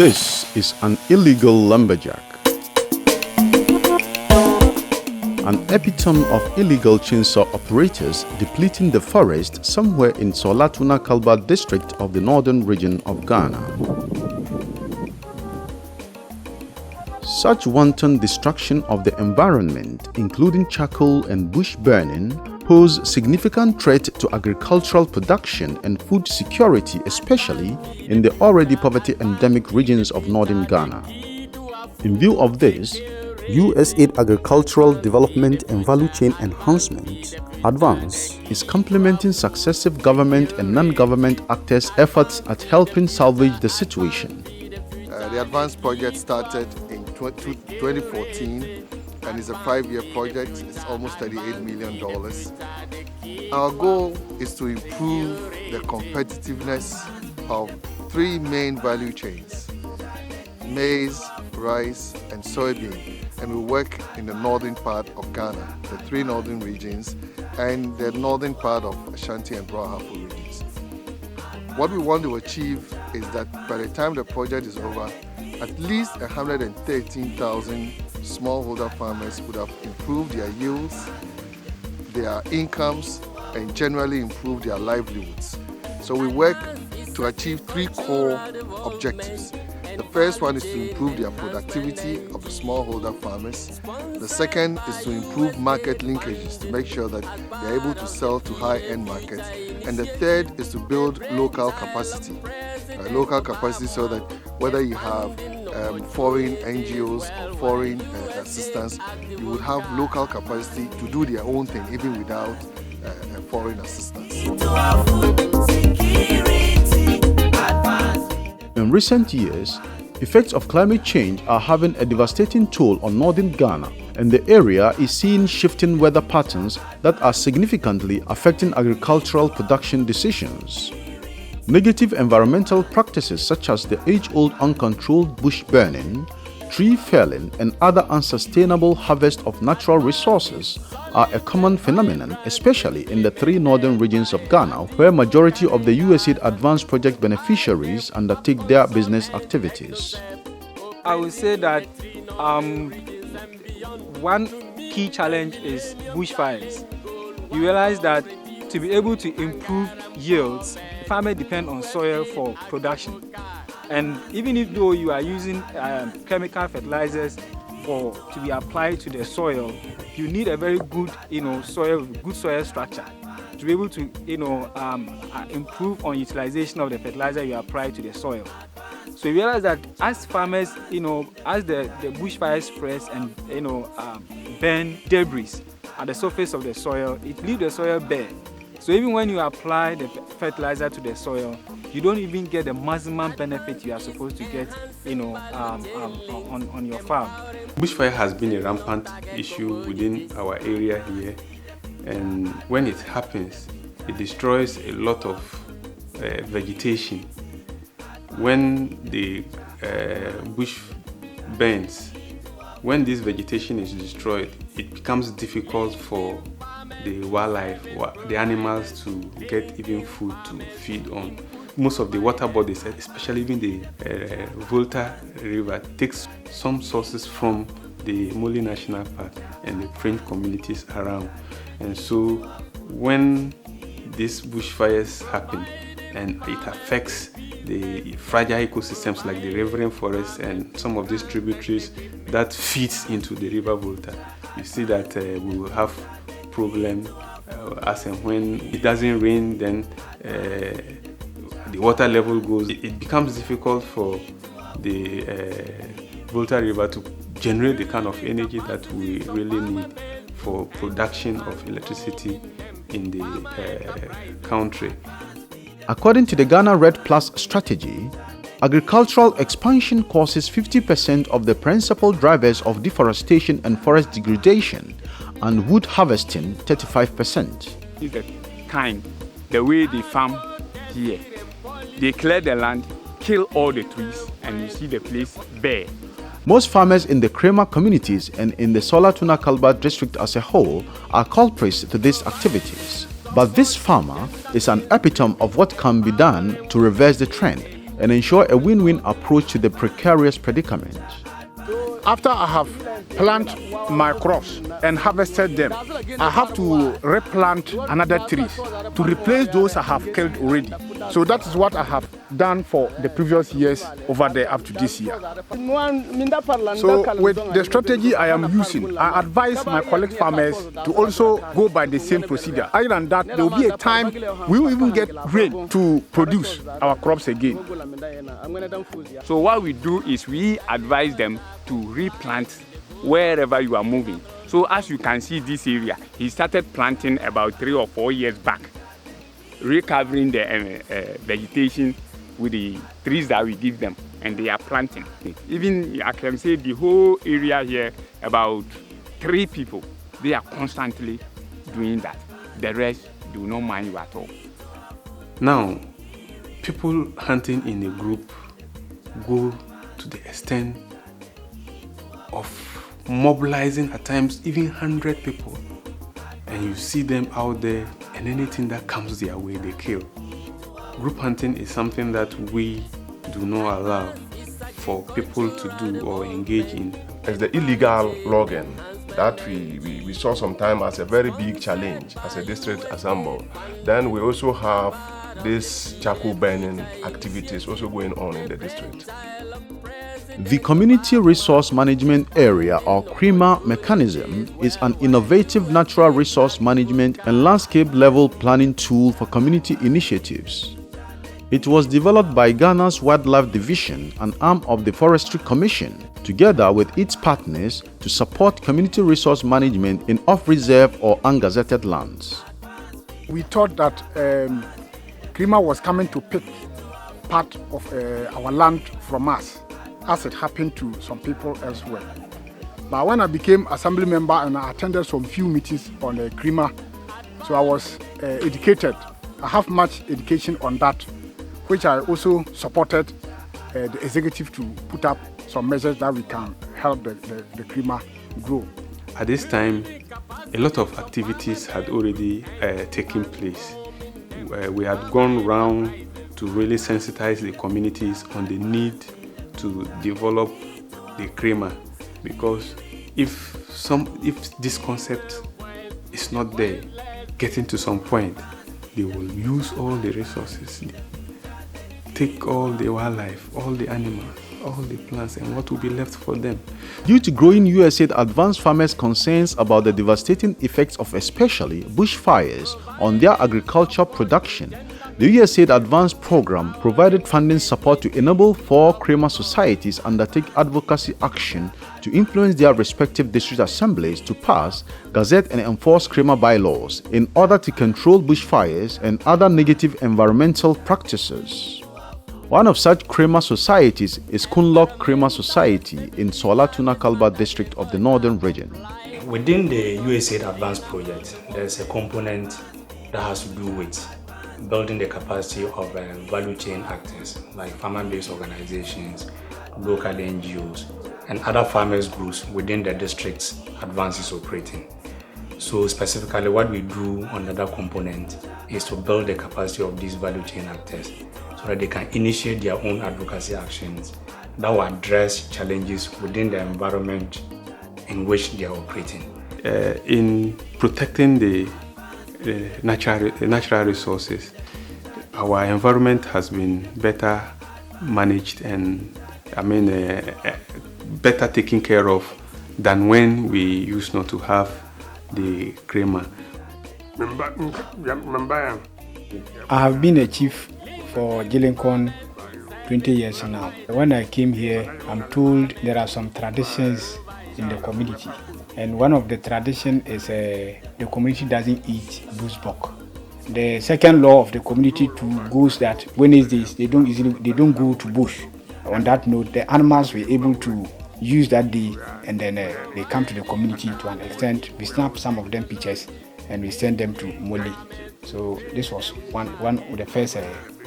This is an illegal lumberjack, an epitome of illegal chainsaw operators depleting the forest somewhere in Sawla-Tuna Kalba district of the northern region of Ghana. Such wanton destruction of the environment, including charcoal and bush burning, pose significant threat to agricultural production and food security, especially in the already poverty-endemic regions of northern Ghana. In view of this, USAID Agricultural Development and Value Chain Enhancement (ADVANCE) is complementing successive government and non-government actors' efforts at helping salvage the situation. The ADVANCE project started in 2014 and is a 5-year project. It's almost $38 million. Our goal is to improve the competitiveness of 3 main value chains: maize, rice, and soybean. And we work in the northern part of Ghana, the 3 northern regions, and the northern part of Ashanti and Brahafo regions. What we want to achieve is that by the time the project is over, at least 113,000 smallholder farmers would have improved their yields, their incomes, and generally improved their livelihoods. So we work to achieve 3 core objectives. The first one is to improve their productivity of the smallholder farmers. The second is to improve market linkages to make sure that they're able to sell to high-end markets. And the third is to build local capacity. So that whether you have foreign NGOs or foreign assistance, you would have local capacity to do their own thing even without foreign assistance. In recent years, effects of climate change are having a devastating toll on northern Ghana, and the area is seeing shifting weather patterns that are significantly affecting agricultural production decisions. Negative environmental practices such as the age-old uncontrolled bush burning, tree felling, and other unsustainable harvest of natural resources are a common phenomenon, especially in the 3 northern regions of Ghana, where majority of the USAID Advance project beneficiaries undertake their business activities. I would say that one key challenge is bushfires. You realize that to be able to improve yields, farmers depend on soil for production. And even though you are using chemical fertilizers to be applied to the soil, you need a very good, good soil structure to be able to, improve on utilization of the fertilizer you apply to the soil. So you realize that as farmers, as the bushfire spreads and burn debris at the surface of the soil, it leaves the soil bare. So even when you apply the fertilizer to the soil, you don't even get the maximum benefit you are supposed to get, on your farm. Bushfire has been a rampant issue within our area here, and when it happens, it destroys a lot of vegetation. When the bush burns, when this vegetation is destroyed, it becomes difficult for the wildlife, the animals, to get even food to feed on. Most of the water bodies, especially even the Volta River, takes some sources from the Mole National Park and the fringe communities around. And so when these bushfires happen and it affects the fragile ecosystems like the rivering forest and some of these tributaries that feeds into the river Volta, you see that we will have problem as and when it doesn't rain, then the water level goes. It becomes difficult for the Volta River to generate the kind of energy that we really need for production of electricity in the country. According to the Ghana Red Plus strategy, agricultural expansion causes 50% of the principal drivers of deforestation and forest degradation, and wood harvesting 35%. The way they farm here, they clear the land, kill all the trees, and you see the place bare. Most farmers in the Krema communities and in the Sawla-Tuna Kalba district as a whole are culprits to these activities. But this farmer is an epitome of what can be done to reverse the trend, and ensure a win-win approach to the precarious predicament. After I have planted my crops and harvested them, I have to replant another trees to replace those I have killed already. So that is what I have done for the previous years over there up to this year. So with the strategy I am using, I advise my colleague farmers to also go by the same procedure. Other than that, there will be a time we will even get rain to produce our crops again. So what we do is we advise them to replant wherever you are moving. So as you can see this area, he started planting about 3 or 4 years back, recovering the vegetation with the trees that we give them, and they are planting. Even I can say the whole area here, about 3 people, they are constantly doing that. The rest do not mind you at all. Now, people hunting in a group go to the extent of mobilizing at times even 100 people, and you see them out there, and anything that comes their way they kill. Group hunting is something that we do not allow for people to do or engage in. It's the illegal logging that we saw sometime as a very big challenge as a district assembly. Then we also have this charcoal burning activities also going on in the district. The Community Resource Management Area, or CREMA mechanism, is an innovative natural resource management and landscape-level planning tool for community initiatives. It was developed by Ghana's Wildlife Division, an arm of the Forestry Commission, together with its partners to support community resource management in off-reserve or ungazetted lands. We thought that CREMA was coming to pick part of our land from us, as it happened to some people elsewhere. But when I became assembly member and I attended some few meetings on the CREMA, so I was educated. I have much education on that, which I also supported the executive to put up some measures that we can help the CREMA grow. At this time, a lot of activities had already taken place. We had gone round to really sensitize the communities on the need to develop the CREMA, because if this concept is not there, getting to some point, they will use all the resources, take all the wildlife, all the animals, all the plants, and what will be left for them? Due to growing USAID-Advance farmers' concerns about the devastating effects of especially bushfires on their agricultural production, the USAID-Advance program provided funding support to enable 4 CREMA societies undertake advocacy action to influence their respective district assemblies to pass, gazette and enforce CREMA bylaws in order to control bushfires and other negative environmental practices. One of such CREMA societies is Kunlok CREMA Society in Sawla-Tuna Kalba district of the northern region. Within the USAID-Advance project, there's a component that has to do with building the capacity of value chain actors like farmer-based organizations, local NGOs, and other farmers groups within the districts Advance is operating. So specifically what we do under that component is to build the capacity of these value chain actors so that they can initiate their own advocacy actions that will address challenges within the environment in which they are operating. In protecting the natural resources, our environment has been better managed and better taken care of than when we used not to have the CREMA. I have been a chief for Gillincon 20 years now. When I came here, I'm told there are some traditions in the community. And one of the traditions is the community doesn't eat bush buck. The second law of the community too goes that Wednesdays they don't go to bush. On that note, the animals were able to use that day, and then they come to the community to an extent. We snap some of them pictures and we send them to Moli. So this was one of the first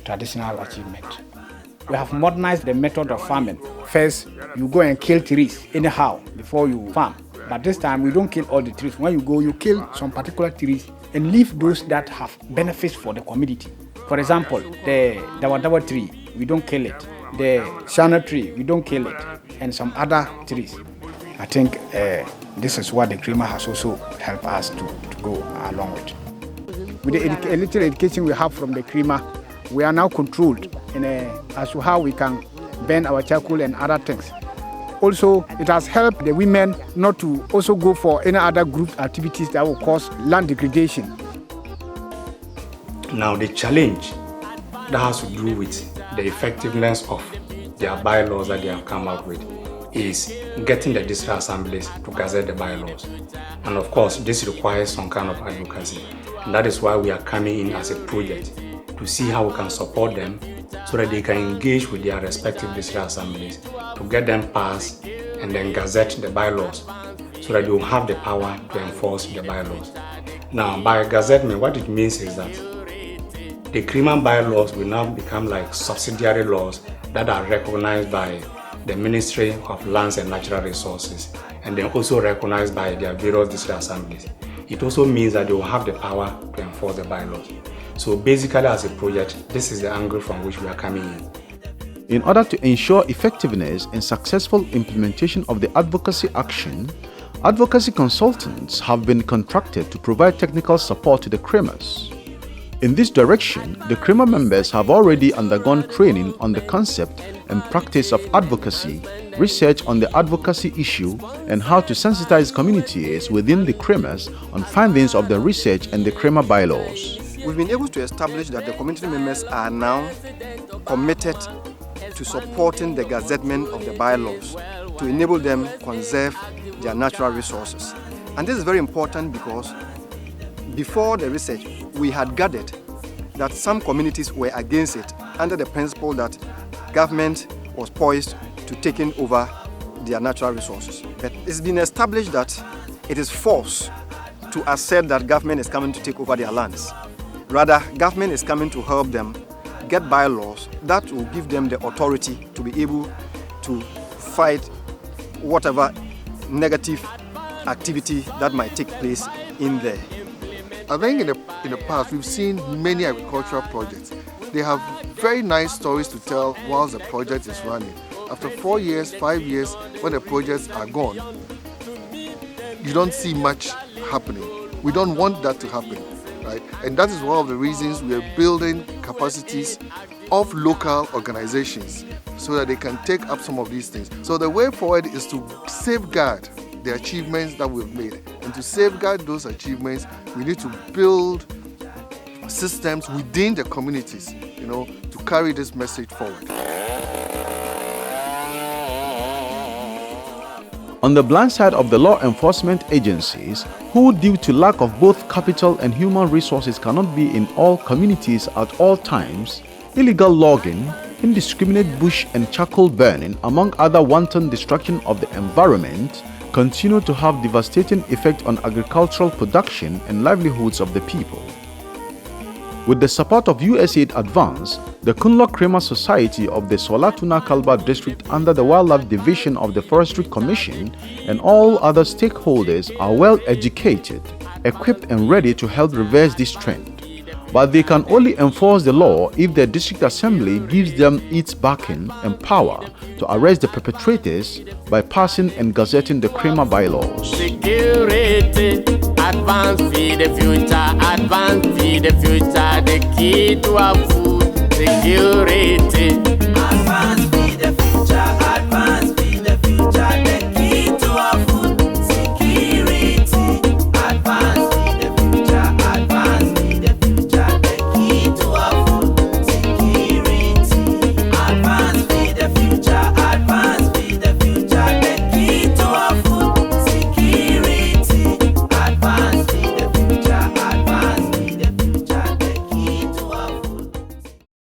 traditional achievement. We have modernized the method of farming. First, you go and kill trees anyhow before you farm. But this time, we don't kill all the trees. When you go, you kill some particular trees and leave those that have benefits for the community. For example, the dawa tree. we don't kill it. The shana tree, we don't kill it. And some other trees. I think this is what the CREMA has also helped us to go along with. With the little education we have from the CREMA, we are now controlled as to how we can burn our charcoal and other things. Also, it has helped the women not to also go for any other group activities that will cause land degradation. Now, the challenge that has to do with the effectiveness of their bylaws that they have come up with is getting the district assemblies to gazette the bylaws. And of course, this requires some kind of advocacy. And that is why we are coming in as a project to see how we can support them so that they can engage with their respective district assemblies to get them passed and then gazette the bylaws so that they will have the power to enforce the bylaws. Now, by gazettement, what it means is that the CREMA bylaws will now become like subsidiary laws that are recognized by the Ministry of Lands and Natural Resources and then also recognized by their various district assemblies. It also means that they will have the power to enforce the bylaws. So basically, as a project, this is the angle from which we are coming in. In order to ensure effectiveness and successful implementation of the advocacy action, advocacy consultants have been contracted to provide technical support to the CREMAs. In this direction, the CREMA members have already undergone training on the concept and practice of advocacy, research on the advocacy issue, and how to sensitize communities within the CREMAs on findings of the research and the CREMA bylaws. We've been able to establish that the community members are now committed to supporting the gazettement of the bylaws to enable them conserve their natural resources. And this is very important because before the research, we had gathered that some communities were against it under the principle that government was poised to taking over their natural resources. But it's been established that it is false to assert that government is coming to take over their lands. Rather, government is coming to help them get bylaws that will give them the authority to be able to fight whatever negative activity that might take place in there. I think in the past we've seen many agricultural projects. They have very nice stories to tell whilst the project is running. After 4 years, 5 years, when the projects are gone, you don't see much happening. We don't want that to happen, right? And that is one of the reasons we are building capacities of local organizations so that they can take up some of these things. So the way forward is to safeguard the achievements that we've made. And to safeguard those achievements, we need to build systems within the communities, to carry this message forward. On the blind side of the law enforcement agencies, who due to lack of both capital and human resources cannot be in all communities at all times, illegal logging, indiscriminate bush and charcoal burning, among other wanton destruction of the environment, continue to have devastating effect on agricultural production and livelihoods of the people. With the support of USAIDADVANCE, the Kunlo CREMA Society of the Sawla-Tuna Kalba district under the Wildlife Division of the Forestry Commission and all other stakeholders are well educated, equipped and ready to help reverse this trend. But they can only enforce the law if the district assembly gives them its backing and power to arrest the perpetrators by passing and gazetting the CREMA bylaws. Security, advance feed the future, advance feed the future, the key to our food security.